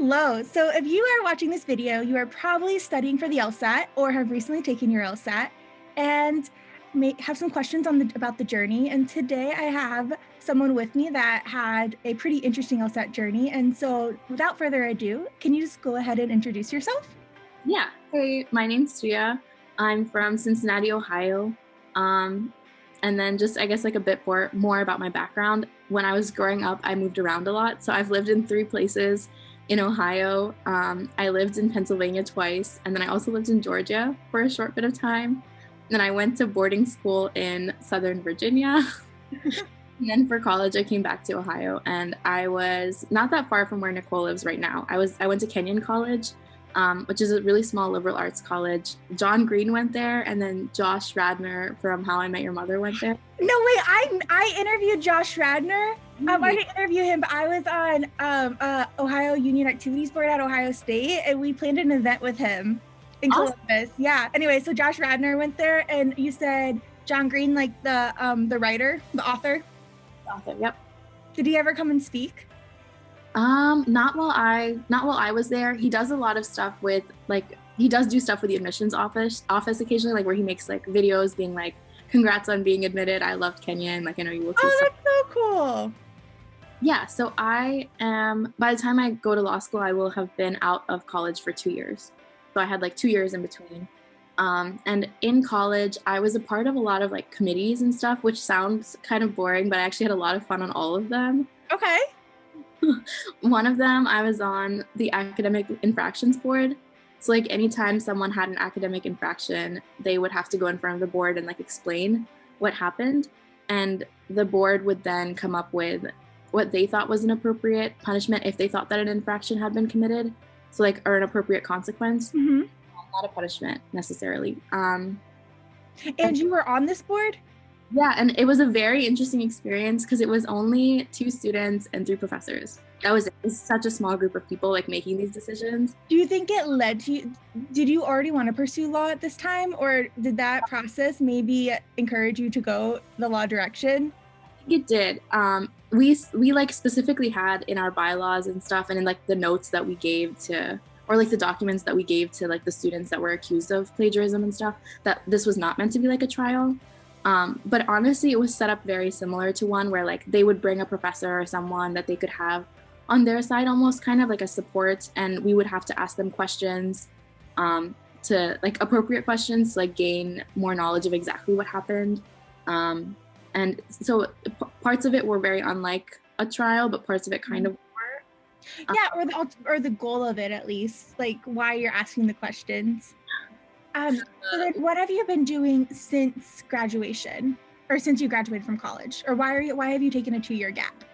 Hello. So if you are watching this video, you are probably studying for the LSAT or have recently taken your LSAT and may have some questions about the journey. And today I have someone with me that had a pretty interesting LSAT journey. And so without further ado, can you just go ahead and introduce yourself? Yeah. Hey, my name's Sriya. I'm from Cincinnati, Ohio. And then just, I guess, like a bit more about my background. When I was growing up, I moved around a lot. So I've lived in 3 places in Ohio. I lived in Pennsylvania twice. And then I also lived in Georgia for a short bit of time. And then I went to boarding school in Southern Virginia. And then for college, I came back to Ohio. And I was not that far from where Nicole lives right now. I went to Kenyon College, which is a really small liberal arts college. John Green went there, and then Josh Radnor from How I Met Your Mother went there. No way, I interviewed Josh Radnor. I didn't interview him, but I was on Ohio Union Activities Board at Ohio State, and we planned an event with him in Columbus. Yeah. Anyway, so Josh Radnor went there, and you said John Green, like the writer, the author. The author, yep. Did he ever come and speak? Not while I was there. He does a lot of stuff with, like, he does do stuff with the admissions office occasionally, like where he makes like videos being like, congrats on being admitted. I loved Kenyon. Like, I know you look. Oh, that's so cool. Yeah. So I am, by the time I go to law school, I will have been out of college for 2 years. So I had like 2 years in between. And in college, I was a part of a lot of like committees and stuff, which sounds kind of boring, but I actually had a lot of fun on all of them. Okay. One of them, I was on the academic infractions board. So like anytime someone had an academic infraction, they would have to go in front of the board and like explain what happened. And the board would then come up with what they thought was an appropriate punishment if they thought that an infraction had been committed. So like, or an appropriate consequence, not a punishment necessarily. And you were on this board? Yeah, and it was a very interesting experience because it was only 2 students and 3 professors. That was it. It was such a small group of people like making these decisions. Do you think it led to you? Did you already want to pursue law at this time, or did that process maybe encourage you to go the law direction? I think it did. We like specifically had in our bylaws and stuff, and in like the notes that we gave to, or like the documents that we gave to like the students that were accused of plagiarism and stuff, that this was not meant to be like a trial. But honestly, it was set up very similar to one where like they would bring a professor or someone that they could have on their side, almost kind of like a support, and we would have to ask them questions, to like appropriate questions to like gain more knowledge of exactly what happened. And so parts of it were very unlike a trial, but parts of it kind of were. Yeah, or the goal of it at least, like why you're asking the questions. So then what have you been doing since graduation, or since you graduated from college, or why have you taken a 2-year gap?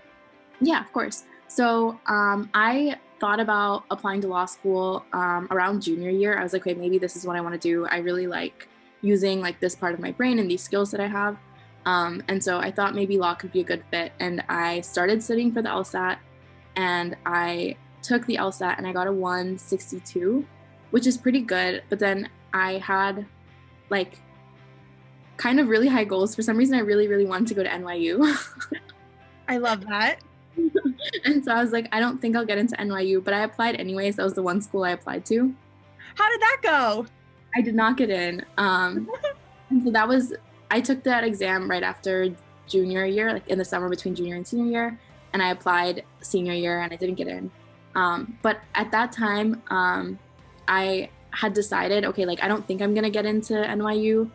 Yeah, of course. So I thought about applying to law school around junior year. I was like, okay, maybe this is what I want to do. I really like using like this part of my brain and these skills that I have. And so I thought maybe law could be a good fit. And I started studying for the LSAT, and I took the LSAT and I got a 162, which is pretty good. But then I had like kind of really high goals. For some reason, I really, really wanted to go to NYU. I love that. And so I was like, I don't think I'll get into NYU, but I applied anyways. That was the one school I applied to. How did that go? I did not get in. And so I took that exam right after junior year, like in the summer between junior and senior year. And I applied senior year and I didn't get in. But at that time, I had decided, okay, like I don't think I'm gonna get into NYU.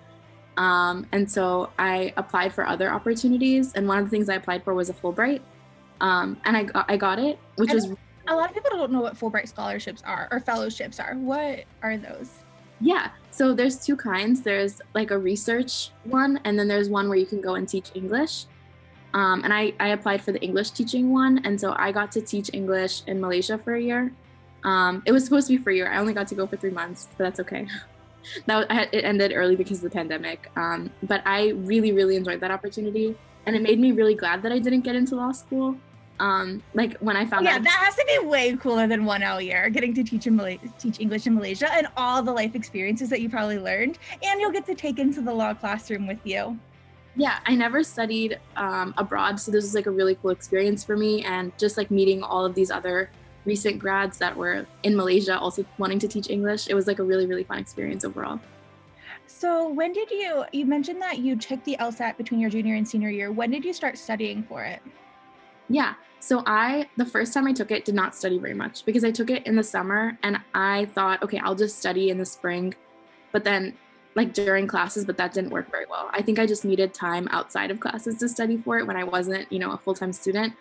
And so I applied for other opportunities. And one of the things I applied for was a Fulbright. And I got it, which was... A lot of people don't know what Fulbright scholarships are or fellowships are. What are those? Yeah, so there's 2 kinds. There's like a research one, and then there's one where you can go and teach English. And I applied for the English teaching one, and so I got to teach English in Malaysia for a year. It was supposed to be for a year. I only got to go for 3 months, but that's okay. It ended early because of the pandemic. But I really, really enjoyed that opportunity, and it made me really glad that I didn't get into law school. Like when I found out. Yeah, that has to be way cooler than 1 L year, getting to teach English in Malaysia and all the life experiences that you probably learned, and you'll get to take into the law classroom with you. Yeah, I never studied abroad, so this was like a really cool experience for me, and just like meeting all of these other recent grads that were in Malaysia also wanting to teach English. It was like a really, really fun experience overall. So when did you mentioned that you took the LSAT between your junior and senior year. When did you start studying for it? Yeah. So the first time I took it, did not study very much because I took it in the summer and I thought, okay, I'll just study in the spring, but then like during classes, but that didn't work very well. I think I just needed time outside of classes to study for it when I wasn't, a full-time student.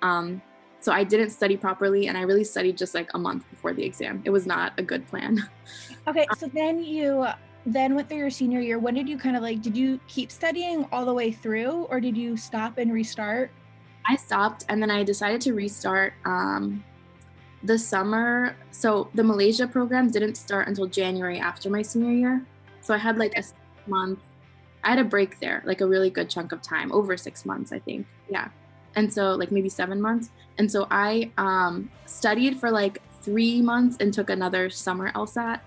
So I didn't study properly and I really studied just like a month before the exam. It was not a good plan. Okay, so then you went through your senior year. When did you did you keep studying all the way through or did you stop and restart? I stopped and then I decided to restart the summer. So the Malaysia program didn't start until January after my senior year. So I had like a 6 month, I had a break there, like a really good chunk of time, over 6 months, I think. Yeah. And so like maybe 7 months. And so I studied for like 3 months and took another summer LSAT,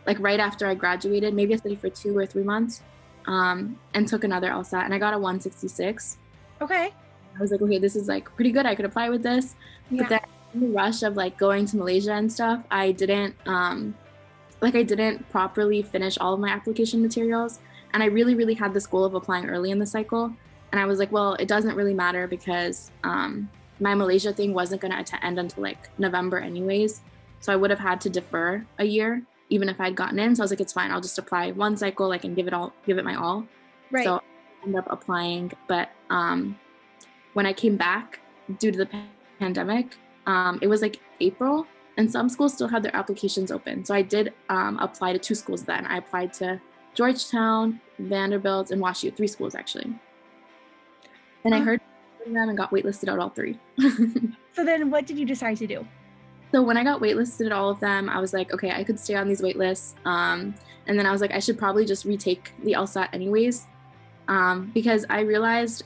like right after I graduated. Maybe I studied for 2 or 3 months and took another LSAT and I got a 166. Okay. I was like, okay, this is like pretty good. I could apply with this. Yeah. But then in the rush of like going to Malaysia and stuff, I didn't properly finish all of my application materials. And I really, really had this goal of applying early in the cycle. And I was like, well, it doesn't really matter because my Malaysia thing wasn't going to end until like November anyways. So I would have had to defer a year, even if I'd gotten in. So I was like, it's fine. I'll just apply one cycle, like, and give it my all. Right. So I ended up applying. But when I came back due to the pandemic, it was like April and some schools still had their applications open. So I did apply to 2 schools then. I applied to Georgetown, Vanderbilt, and WashU, 3 schools actually. And I heard from them and got waitlisted at all 3. So then what did you decide to do? So when I got waitlisted at all of them, I was like, okay, I could stay on these waitlists. And then I was like, I should probably just retake the LSAT anyways. Because I realized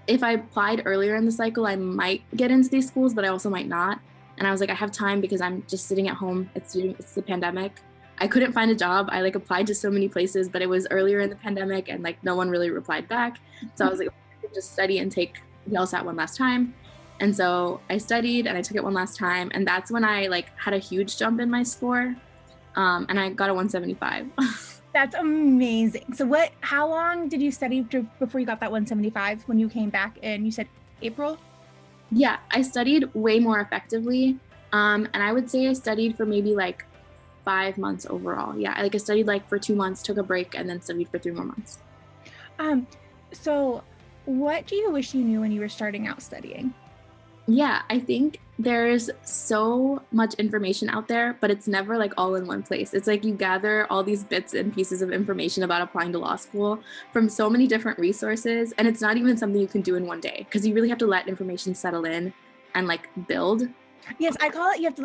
if I applied earlier in the cycle, I might get into these schools, but I also might not. And I was like, I have time because I'm just sitting at home. It's the pandemic. I couldn't find a job. I like applied to so many places, but it was earlier in the pandemic and like no one really replied back. So I was like, I could just study and take the LSAT one last time. And so I studied and I took it one last time. And that's when I like had a huge jump in my score. And I got a 175. That's amazing. So how long did you study before you got that 175 when you came back and you said April? Yeah, I studied way more effectively. And I would say I studied for maybe like 5 months overall. Yeah, I studied like for 2 months, took a break, and then studied for 3 more months. So what do you wish you knew when you were starting out studying? Yeah, I think there's so much information out there, but it's never like all in one place. It's like you gather all these bits and pieces of information about applying to law school from so many different resources. And it's not even something you can do in one day because you really have to let information settle in and like build. Yes, I call it you have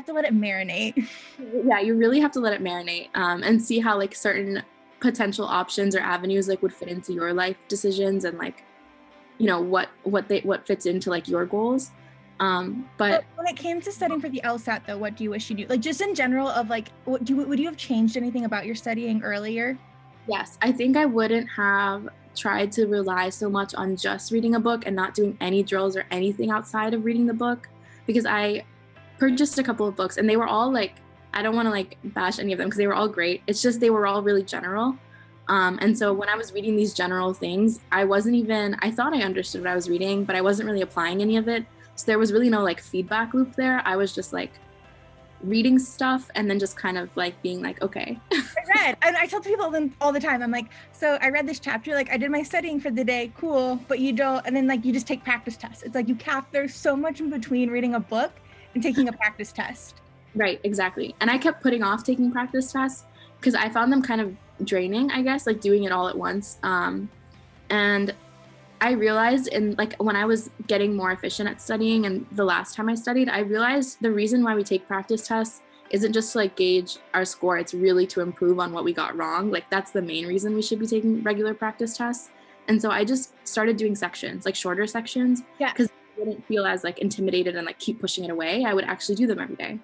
to let it marinate. Yeah, you really have to let it marinate and see how like certain potential options or avenues like would fit into your life decisions and like, what fits into like your goals. But when it came to studying for the LSAT though, what do you wish you knew? Like just in general of like, would you have changed anything about your studying earlier? Yes, I think I wouldn't have tried to rely so much on just reading a book and not doing any drills or anything outside of reading the book because I purchased a couple of books and they were all like, I don't want to like bash any of them because they were all great. It's just they were all really general. And so when I was reading these general things, I thought I understood what I was reading, but I wasn't really applying any of it. So there was really no like feedback loop there. I was just like reading stuff and then just kind of like being like, okay. And I tell people all the time, I'm like, so I read this chapter, like I did my studying for the day, cool, but you don't, and then like you just take practice tests. It's like there's so much in between reading a book and taking a practice test. Right, exactly. And I kept putting off taking practice tests because I found them kind of draining, I guess, like doing it all at once. And I realized when I was getting more efficient at studying and the last time I studied, I realized the reason why we take practice tests isn't just to like gauge our score. It's really to improve on what we got wrong. Like that's the main reason we should be taking regular practice tests. And so I just started doing sections, like shorter sections. Yeah. Because I wouldn't feel as like intimidated and like keep pushing it away. I would actually do them every day.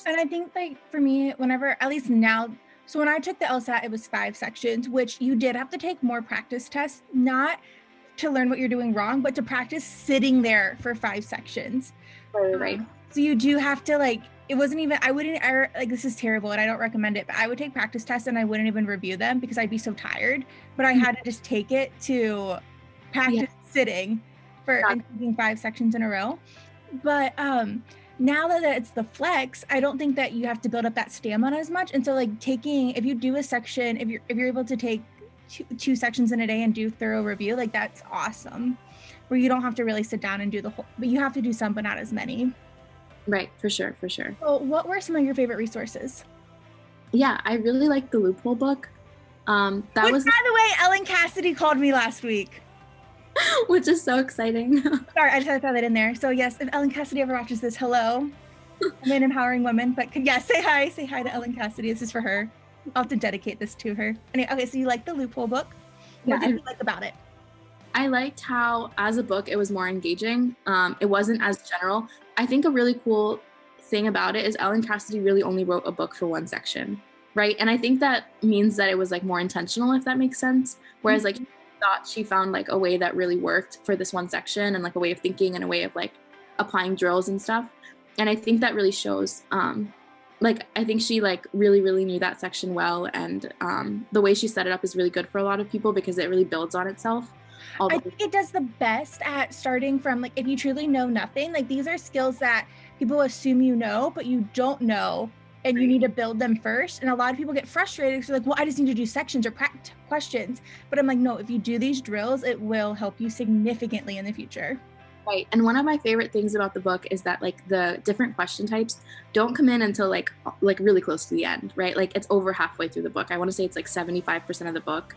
And I think like for me, whenever, at least now, so when I took the LSAT, it was 5 sections, which you did have to take more practice tests, not to learn what you're doing wrong, but to practice sitting there for 5 sections. Right. So you do have to like, it wasn't even, like, this is terrible and I don't recommend it, but I would take practice tests and I wouldn't even review them because I'd be so tired, but I had to just take it to practice sitting and taking 5 sections in a row. But now that it's the flex, I don't think that you have to build up that stamina as much. And so like if you do a section, if you're able to take two sections in a day and do thorough review, like that's awesome, where you don't have to really sit down and do the whole, but you have to do some, but not as many. Right, for sure. So what were some of your favorite resources? Yeah, I really liked the Loophole book. By the way, Ellen Cassidy called me last week. Which is so exciting. Sorry, I just had to throw that in there. So yes, if Ellen Cassidy ever watches this, hello. I'm in empowering women, but yes, say hi to Ellen Cassidy. This is for her. I'll have to dedicate this to her. Anyway, okay, so you like the Loophole book. What did you like about it? I liked how, as a book, it was more engaging. It wasn't as general. I think a really cool thing about it is Ellen Cassidy really only wrote a book for one section, right? And I think that means that it was like more intentional, if that makes sense. Whereas like thought she found like a way that really worked for this one section and like a way of thinking and a way of like applying drills and stuff. And I think that really shows, like, I think she like really knew that section well. And the way she set it up is really good for a lot of people because it really builds on itself. I think it does the best at starting from like, if you truly know nothing, like these are skills that people assume you know, but you don't know, and you need to build them first. And a lot of people get frustrated because they're like, well, I just need to do sections or questions. But I'm like, no, if you do these drills, it will help you significantly in the future. Right. And one of my favorite things about the book is that like the different question types don't come in until like really close to the end, right? Like it's over halfway through the book. I want to say it's like 75% of the book.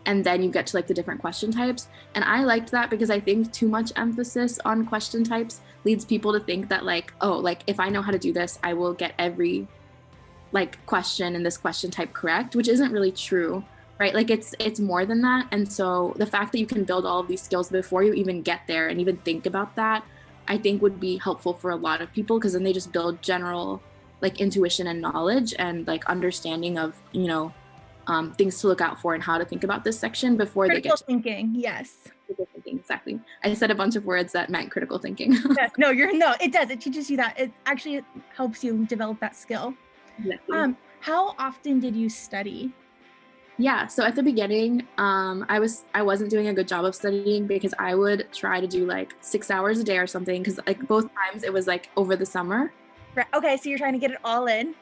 And then you get to like the different question types. And I liked that because I think too much emphasis on question types leads people to think that like, oh, like if I know how to do this, I will get every like question in this question type correct, which isn't really true, right? Like it's more than that. And so the fact that you can build all of these skills before you even get there and even think about that, I think would be helpful for a lot of people, because then they just build general like intuition and knowledge and like understanding of, you know, things to look out for and how to think about this section before they get to thinking. Yes. Critical thinking, exactly. I said a bunch of words that meant critical thinking. Yes, no, it does. It teaches you that. It actually helps you develop that skill. Exactly. How often did you study? Yeah, so at the beginning, I wasn't doing a good job of studying because I would try to do like 6 hours a day or something, because like both times it was like over the summer. Right. Okay, so you're trying to get it all in.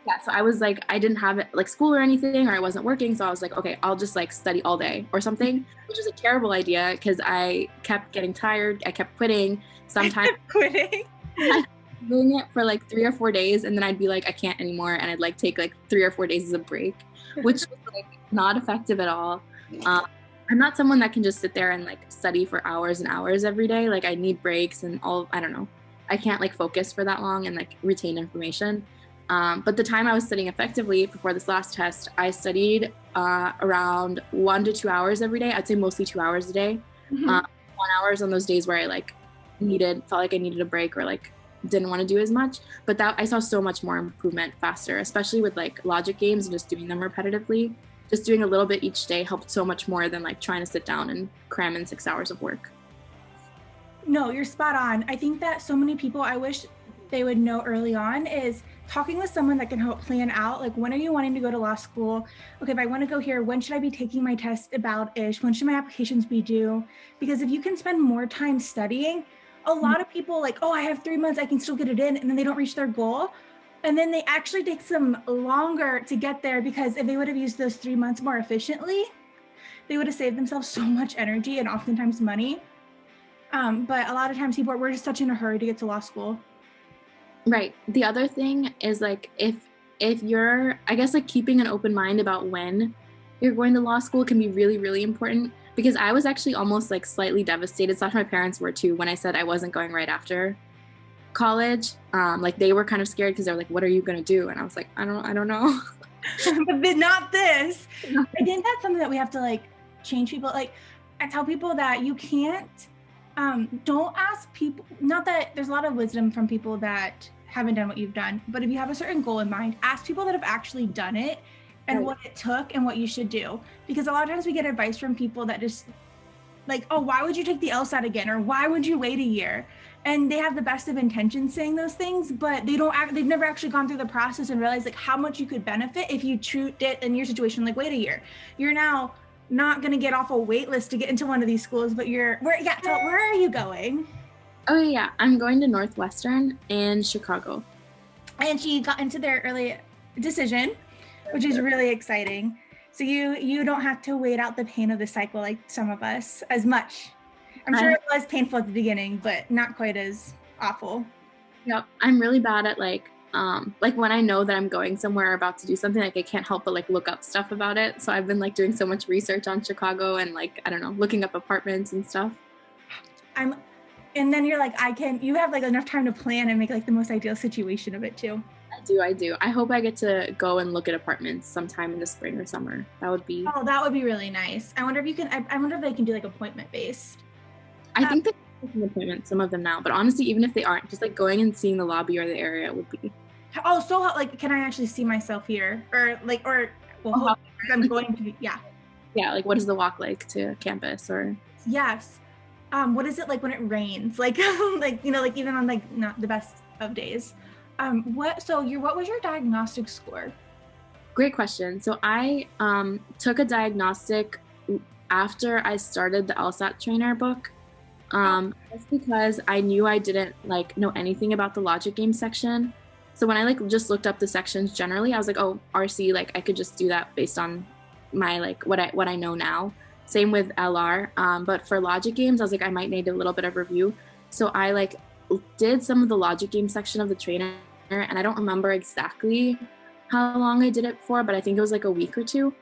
Yeah, so I was like, I didn't have like school or anything, or I wasn't working. So I was like, okay, I'll just like study all day or something, which is a terrible idea because I kept getting tired. I kept quitting. Sometimes doing it for like 3 or 4 days, and then I'd be like, I can't anymore. And I'd like take like 3 or 4 days as a break, which was like not effective at all. I'm not someone that can just sit there and like study for hours and hours every day. Like I need breaks and I don't know. I can't like focus for that long and like retain information. But the time I was studying effectively before this last test, I studied around 1 to 2 hours every day. I'd say mostly 2 hours a day. 1 hour on those days where I like felt like I needed a break or like didn't want to do as much. But that I saw so much more improvement faster, especially with like logic games and just doing them repetitively. Just doing a little bit each day helped so much more than like trying to sit down and cram in 6 hours of work. No, you're spot on. I think that so many people, I wish they would know early on, is talking with someone that can help plan out, like, when are you wanting to go to law school? Okay, if I want to go here, when should I be taking my test about-ish? When should my applications be due? Because if you can spend more time studying, a lot of people like, oh, I have 3 months, I can still get it in, and then they don't reach their goal. And then they actually take some longer to get there, because if they would have used those 3 months more efficiently, they would have saved themselves so much energy and oftentimes money. But a lot of times we're just such in a hurry to get to law school. Right. The other thing is like, if you're, I guess, like keeping an open mind about when you're going to law school can be really important, because I was actually almost like slightly devastated. So my parents were too, when I said I wasn't going right after college. Like they were kind of scared because they were like, what are you going to do? And I was like, I don't know. But not this. I think that's something that we have to like change people. Like I tell people that you can't, don't ask people, not that there's a lot of wisdom from people that haven't done what you've done, but if you have a certain goal in mind, ask people that have actually done it and what it took and what you should do. Because a lot of times we get advice from people that just like, oh, why would you take the LSAT again? Or why would you wait a year? and they have the best of intentions saying those things, but they've never actually gone through the process and realized like how much you could benefit if you treat it in your situation, like wait a year. You're now not going to get off a wait list to get into one of these schools, but where are you going? Oh yeah, I'm going to Northwestern in Chicago. And she got into their early decision, which is really exciting. So you don't have to wait out the pain of the cycle like some of us as much. I'm sure it was painful at the beginning, but not quite as awful. Yep, I'm really bad at like when I know that I'm going somewhere or about to do something, like I can't help but like look up stuff about it. So I've been like doing so much research on Chicago and like, I don't know, looking up apartments and stuff. And then you're like, you have like enough time to plan and make like the most ideal situation of it too. I do. I hope I get to go and look at apartments sometime in the spring or summer. That would be really nice. I wonder if they can do like appointment based. I think they can appointments, some of them now, but honestly, even if they aren't, just like going and seeing the lobby or the area would be. Oh, so like, can I actually see myself here? I'm going to, yeah. Yeah, like what is the walk like to campus or? Yes. What is it like when it rains? Like, like, you know, like even on like not the best of days. What was your diagnostic score? Great question. So I took a diagnostic after I started the LSAT trainer book. Just because I knew I didn't like know anything about the logic game section. So when I like just looked up the sections generally, I was like, oh, RC, like I could just do that based on my like what I know now. Same with LR. But for logic games, I was like, I might need a little bit of review. So I like did some of the logic game section of the trainer, and I don't remember exactly how long I did it for, but I think it was like a week or two.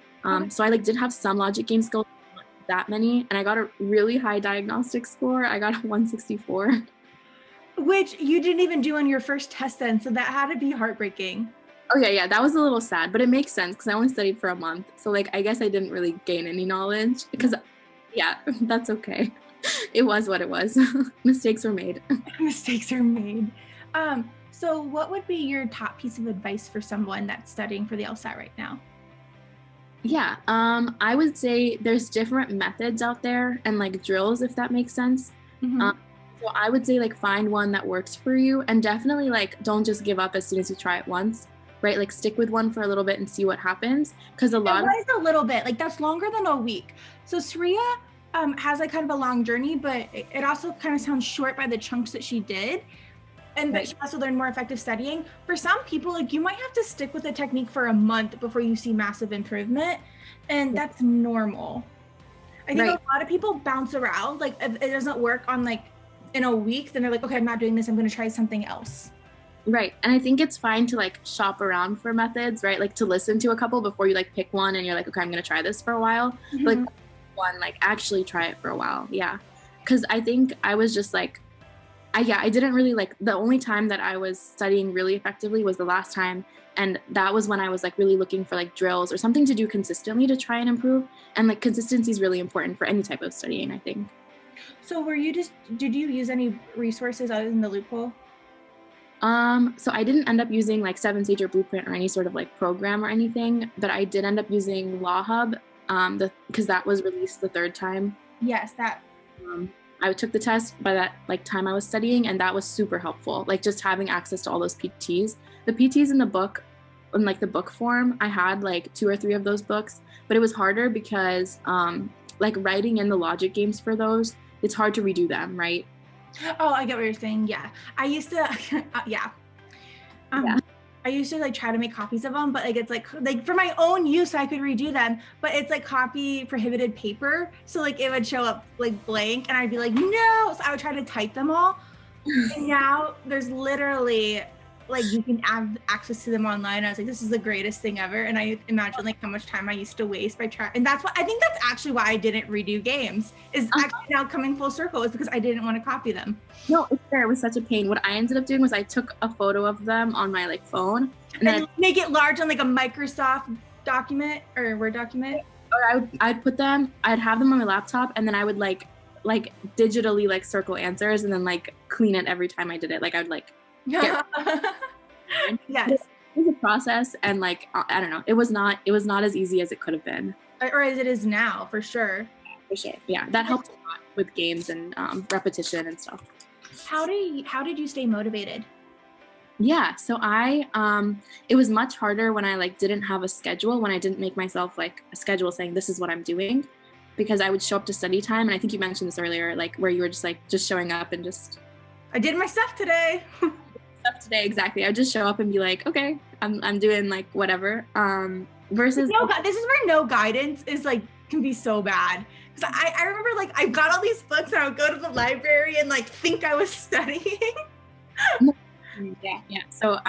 So I like did have some logic game skills, not that many, and I got a really high diagnostic score. I got a 164. Which you didn't even do on your first test then, so that had to be heartbreaking. Oh yeah, that was a little sad, but it makes sense because I only studied for a month. So like, I guess I didn't really gain any knowledge because yeah, that's okay. It was what it was. Mistakes were made. Mistakes are made. So what would be your top piece of advice for someone that's studying for the LSAT right now? Yeah, I would say there's different methods out there and like drills, if that makes sense. Mm-hmm. So I would say like find one that works for you, and definitely like don't just give up as soon as you try it once, right? Like stick with one for a little bit and see what happens. Because a little bit, like that's longer than a week. So Sriya has like kind of a long journey, but it also kind of sounds short by the chunks that she did. And but she also learned more effective studying. For some people, like you might have to stick with a technique for a month before you see massive improvement. And that's normal. I think a lot of people bounce around. Like if it doesn't work on like in a week, then they're like, okay, I'm not doing this. I'm going to try something else. Right. And I think it's fine to like shop around for methods, right? Like to listen to a couple before you like pick one and you're like, okay, I'm going to try this for a while. Mm-hmm. But, like one, like actually try it for a while. Yeah. Cause I think I was just like, I didn't really like, the only time that I was studying really effectively was the last time. And that was when I was like really looking for like drills or something to do consistently to try and improve. And like consistency is really important for any type of studying, I think. So did you use any resources other than the loophole? So I didn't end up using like 7-Sage or Blueprint or any sort of like program or anything, but I did end up using Law Hub, because that was released the third time. Yes, that. I took the test by that like time I was studying, and that was super helpful. Like just having access to all those PTs. The PTs in the book, in like the book form, I had like 2 or 3 of those books, but it was harder because like writing in the logic games for those, it's hard to redo them, right? Oh, I get what you're saying. Yeah, I used to. I used to like try to make copies of them, but like it's like for my own use, so I could redo them. But it's like copy prohibited paper, so like it would show up like blank, and I'd be like, no. So I would try to type them all. And now there's literally like you can have access to them online. I was like, this is the greatest thing ever. And I imagine like how much time I used to waste by trying. And that's actually why I didn't redo games, is actually now coming full circle, is because I didn't want to copy them. No, it's fair. It was such a pain. What I ended up doing was I took a photo of them on my like phone and then make it large on like a Microsoft document or Word document. Or I'd put them, I'd have them on my laptop, and then I would like digitally like circle answers and then like clean it every time I did it. Like I'd like yes. It was a process, and like I don't know, it was not as easy as it could have been, or as it is now, for sure. Yeah, that helped a lot with games and repetition and stuff. How did you stay motivated? Yeah, so it was much harder when I like didn't have a schedule, when I didn't make myself like a schedule saying this is what I'm doing, because I would show up to study time, and I think you mentioned this earlier, like where you were just showing up and just I did my stuff today. exactly. I would just show up and be like, okay, I'm doing like whatever. Versus this is where no guidance is like can be so bad. Because I remember like I got all these books and I would go to the library and like think I was studying. Yeah. So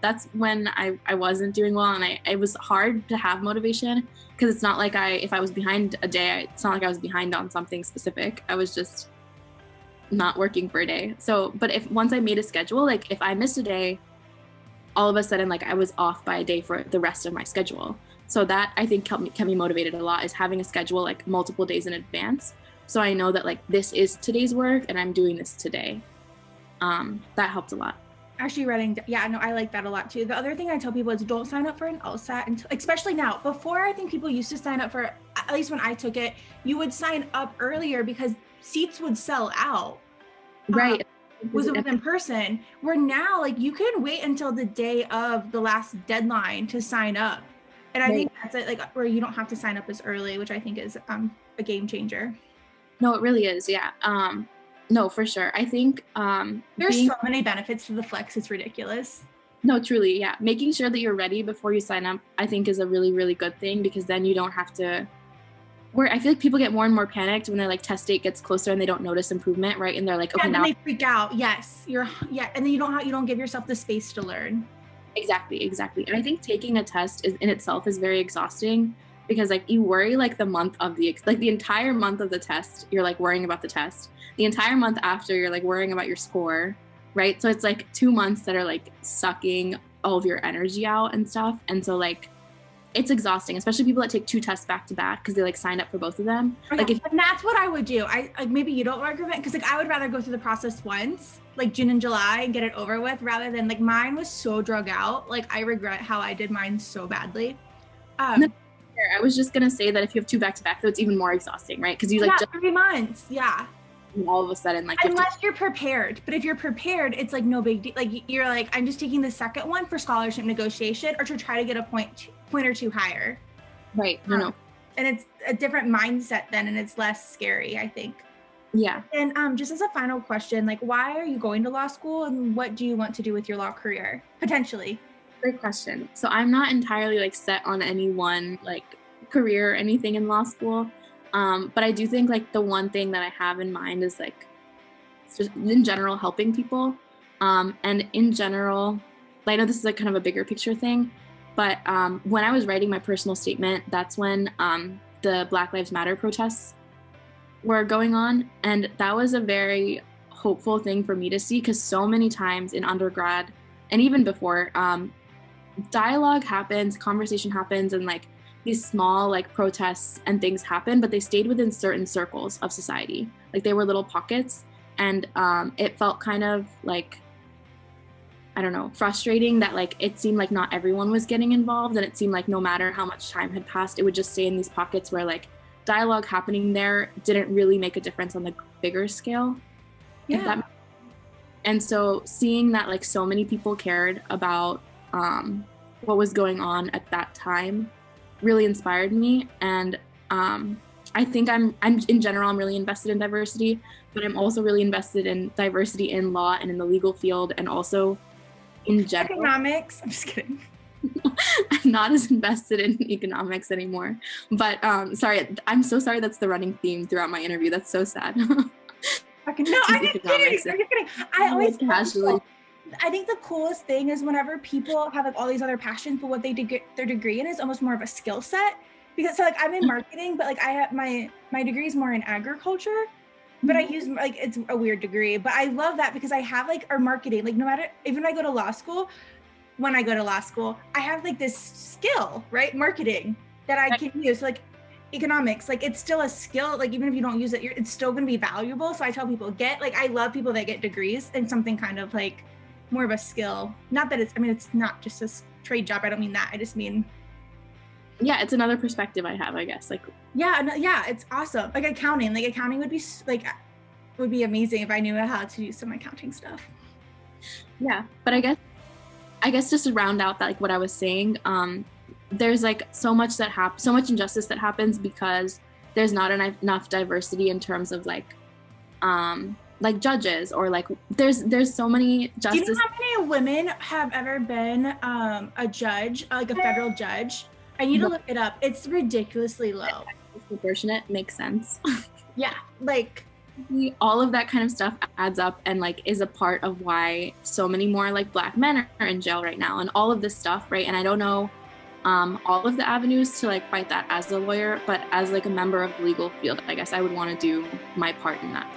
that's when I wasn't doing well, and it was hard to have motivation, because it's not like if I was behind a day, it's not like I was behind on something specific. I was just not working for a day. So, but once I made a schedule, like if I missed a day, all of a sudden like I was off by a day for the rest of my schedule. So that I think kept me motivated a lot, is having a schedule like multiple days in advance. So I know that like this is today's work and I'm doing this today. That helped a lot. Actually I like that a lot too. The other thing I tell people is don't sign up for an LSAT until, especially now. Before, I think people used to sign up for, at least when I took it, you would sign up earlier because seats would sell out. Right. Was it in person? Where now, like you can wait until the day of the last deadline to sign up. And I think that's it, like where you don't have to sign up as early, which I think is a game changer. No, it really is. Yeah. No, for sure. I think there's so many benefits to the flex. It's ridiculous. No, truly. Yeah. Making sure that you're ready before you sign up, I think is a really, really good thing, because then you don't have to, where I feel like people get more and more panicked when their like test date gets closer and they don't notice improvement. Right. And they're like, okay, now they freak out. Yes. And then you don't give yourself the space to learn. Exactly. And I think taking a test in itself is very exhausting, because like you worry like the month of the entire month of the test, you're like worrying about the test. The entire month after, you're like worrying about your score, right? So it's like 2 months that are like sucking all of your energy out and stuff. And so like it's exhausting, especially people that take 2 tests back to back because they like signed up for both of them. Okay. And that's what I would do. I like, maybe you don't recommend, because like I would rather go through the process once, like June and July, and get it over with, rather than like mine was so drug out. Like I regret how I did mine so badly. No, I was just gonna say that if you have 2 back to back, though, it's even more exhausting, right? Because you like just 3 months. Yeah. All of a sudden, like unless you're prepared. But if you're prepared, it's like no big deal. Like you're like, I'm just taking the second one for scholarship negotiation or to try to get a point or 2 higher. Right. No. And it's a different mindset then, and it's less scary, I think. Yeah. And just as a final question, like why are you going to law school, and what do you want to do with your law career potentially? Great question. So I'm not entirely like set on any one like career or anything in law school. But I do think like the one thing that I have in mind is like just in general helping people. And in general, I know this is like kind of a bigger picture thing, but when I was writing my personal statement, that's when the Black Lives Matter protests were going on. And that was a very hopeful thing for me to see, because so many times in undergrad and even before, dialogue happens, conversation happens, and like these small like protests and things happen, but they stayed within certain circles of society. Like they were little pockets, and it felt kind of like, I don't know, frustrating that like it seemed like not everyone was getting involved, and it seemed like no matter how much time had passed, it would just stay in these pockets where like dialogue happening there didn't really make a difference on the bigger scale. Yeah. And so seeing that like so many people cared about what was going on at that time really inspired me. And I think I'm in general, I'm really invested in diversity, but I'm also really invested in diversity in law and in the legal field, and also in general. Economics. I'm just kidding. I'm not as invested in economics anymore, but sorry, I'm so sorry. That's the running theme throughout my interview. That's so sad. No, I'm just kidding. I always casually. I think the coolest thing is whenever people have like all these other passions, but what they their degree in is almost more of a skill set. Because so like I'm in marketing, but like I have my degree is more in agriculture, but I use like, it's a weird degree, but I love that because I have like our marketing, like no matter, even when I go to law school, I have like this skill, right? Marketing that I can use. So, like economics, like it's still a skill. Like even if you don't use it, it's still going to be valuable. So I tell people I love people that get degrees in something kind of like more of a skill. Not that it's not just a trade job. I don't mean that. I just mean. Yeah, it's another perspective I have, I guess. Like, yeah, it's awesome. Like accounting would be like, would be amazing if I knew how to do some accounting stuff. Yeah, but I guess just to round out that, like what I was saying, there's like so much injustice that happens because there's not enough diversity in terms of like judges, or like there's so many justice. Do you know how many women have ever been a judge, like a federal judge? I need to look it up. It's ridiculously low. Proportionate makes sense. Yeah, like all of that kind of stuff adds up and like is a part of why so many more like Black men are in jail right now and all of this stuff, right? And I don't know all of the avenues to like fight that as a lawyer, but as like a member of the legal field, I guess I would want to do my part in that.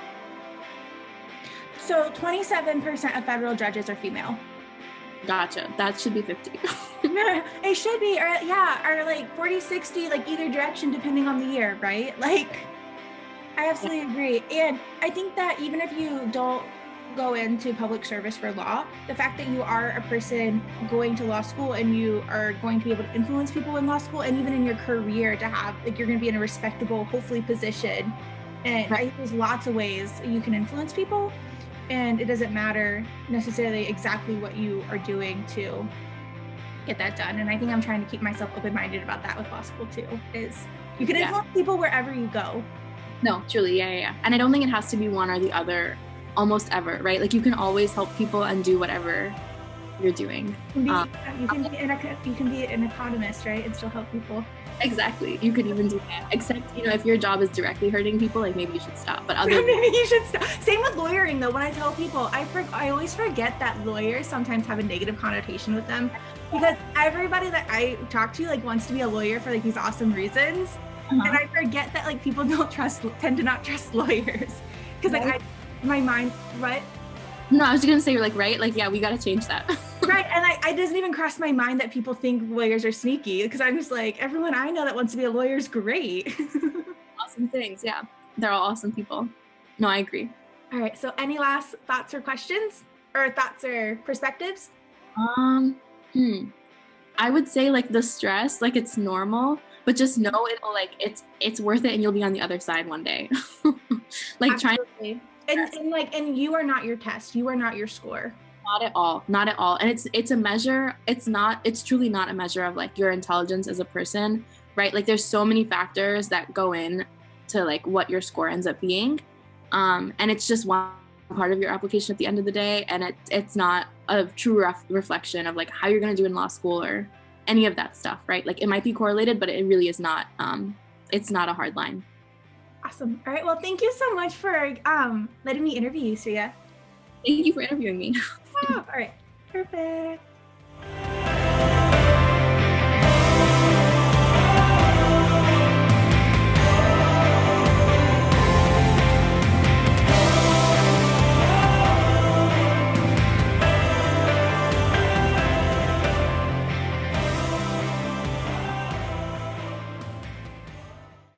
So 27% of federal judges are female. Gotcha. That should be 50. It should be, or like 40, 60, like either direction, depending on the year, right? Like, I absolutely agree. And I think that even if you don't go into public service for law, the fact that you are a person going to law school and you are going to be able to influence people in law school, and even in your career to have, like, you're going to be in a respectable, hopefully, position. And I think there's lots of ways you can influence people. And it doesn't matter necessarily exactly what you are doing to get that done. And I think I'm trying to keep myself open-minded about that with law school too, is you can influence people wherever you go. No, truly, yeah. And I don't think it has to be one or the other almost ever, right? Like you can always help people and do whatever you're doing. You can be an economist, right? And still help people. Exactly. You could even do that. Except, if your job is directly hurting people, like maybe you should stop. But maybe you should stop. Same with lawyering, though. When I tell people, I always forget that lawyers sometimes have a negative connotation with them, because everybody that I talk to like wants to be a lawyer for like these awesome reasons, and I forget that like people tend to not trust lawyers, because like my mind, what? No, I was gonna say, like, right? Like, yeah, we got to change that. Right. And it doesn't even cross my mind that people think lawyers are sneaky, because I'm just like, everyone I know that wants to be a lawyer is great. Awesome things. Yeah. They're all awesome people. No, I agree. All right. So any last thoughts or questions, or thoughts or perspectives? I would say like the stress, like it's normal, but just know it'll like, it's worth it, and you'll be on the other side one day. Like Absolutely. And you are not your test. You are not your score. Not at all. Not at all. And it's a measure. It's truly not a measure of like your intelligence as a person, right? Like there's so many factors that go in to like what your score ends up being. And it's just one part of your application at the end of the day. And it's not a true reflection of like how you're going to do in law school or any of that stuff, right? Like it might be correlated, but it really is not. It's not a hard line. Awesome. All right. Well, thank you so much for letting me interview you, Sriya. Thank you for interviewing me. Oh, all right. Perfect.